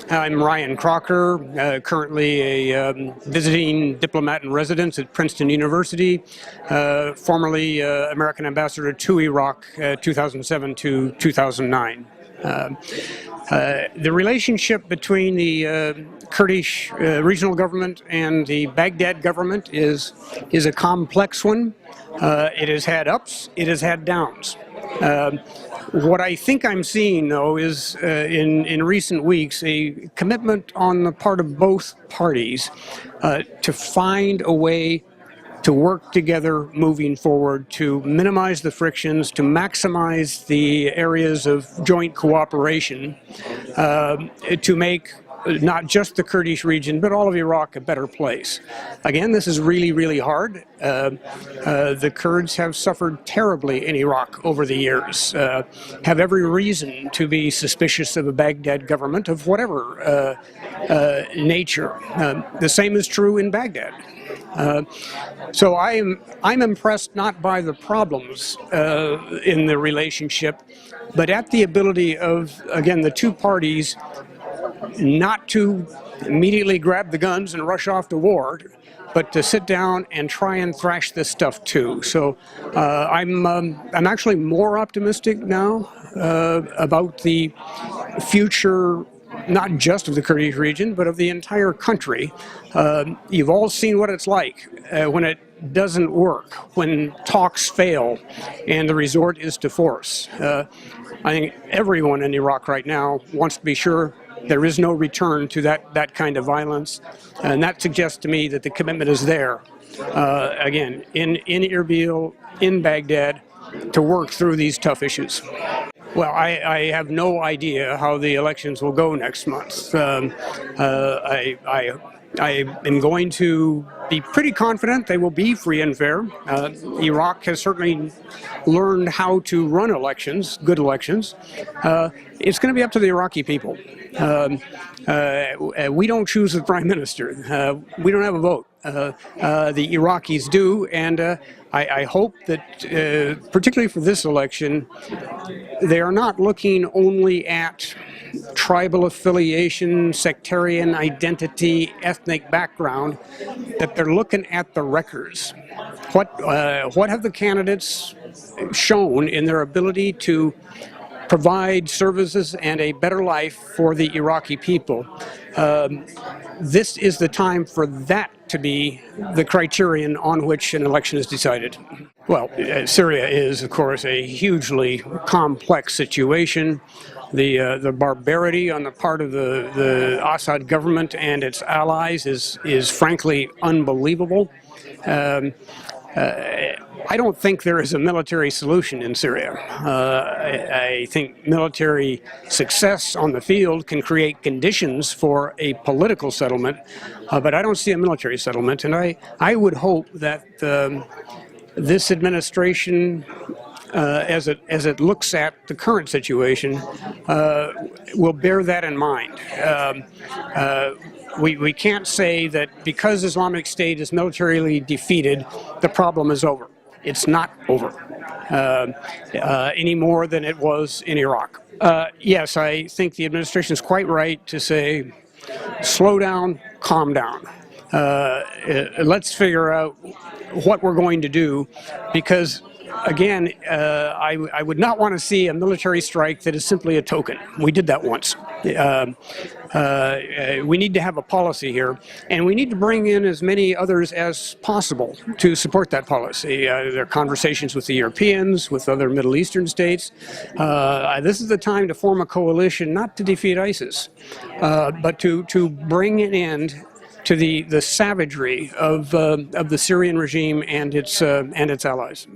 I'm Ryan Crocker, currently a visiting diplomat in residence at Princeton University, formerly American ambassador to Iraq, 2007 to 2009. The relationship between the Kurdish regional government and the Baghdad government is a complex one. It has had ups, it has had downs. What I think I'm seeing, though, is in recent weeks a commitment on the part of both parties to find a way to work together moving forward, to minimize the frictions, to maximize the areas of joint cooperation, to make not just the Kurdish region, but all of Iraq a better place. Again, this is really, really hard. The Kurds have suffered terribly in Iraq over the years, have every reason to be suspicious of a Baghdad government of whatever nature. The same is true in Baghdad. So I'm impressed not by the problems in the relationship, but at the ability of, again, the two parties not to immediately grab the guns and rush off to war, but to sit down and try and thrash this stuff too. So I'm actually more optimistic now about the future, not just of the Kurdish region, but of the entire country. You've all seen what it's like when it doesn't work, when talks fail and the resort is to force. I think everyone in Iraq right now wants to be sure there is no return to that kind of violence, and that suggests to me that the commitment is there, again, in Erbil, in Baghdad, to work through these tough issues. Well, I have no idea how the elections will go next month. I am going to be pretty confident they will be free and fair. Iraq has certainly learned how to run elections, good elections. It's going to be up to the Iraqi people. We don't choose the prime minister. We don't have a vote. The Iraqis do, and I hope that, particularly for this election, they are not looking only at tribal affiliation, sectarian identity, ethnic background, that they're looking at the records. What have the candidates shown in their ability to provide services and a better life for the Iraqi people? This is the time for that to be the criterion on which an election is decided. Well, Syria is, of course, a hugely complex situation. The barbarity on the part of the Assad government and its allies is frankly unbelievable. I don't think there is a military solution in Syria. I think military success on the field can create conditions for a political settlement, but I don't see a military settlement. And I would hope that this administration, as it looks at the current situation, will bear that in mind. We can't say that because Islamic State is militarily defeated, the problem is over. It's not over any more than it was in Iraq. Yes, I think the administration is quite right to say, slow down, calm down. Let's figure out what we're going to do, because again, I would not want to see a military strike that is simply a token. We did that once. We need to have a policy here, and we need to bring in as many others as possible to support that policy. There are conversations with the Europeans, with other Middle Eastern states. This is the time to form a coalition, not to defeat ISIS, but to bring an end to the savagery of the Syrian regime and its allies.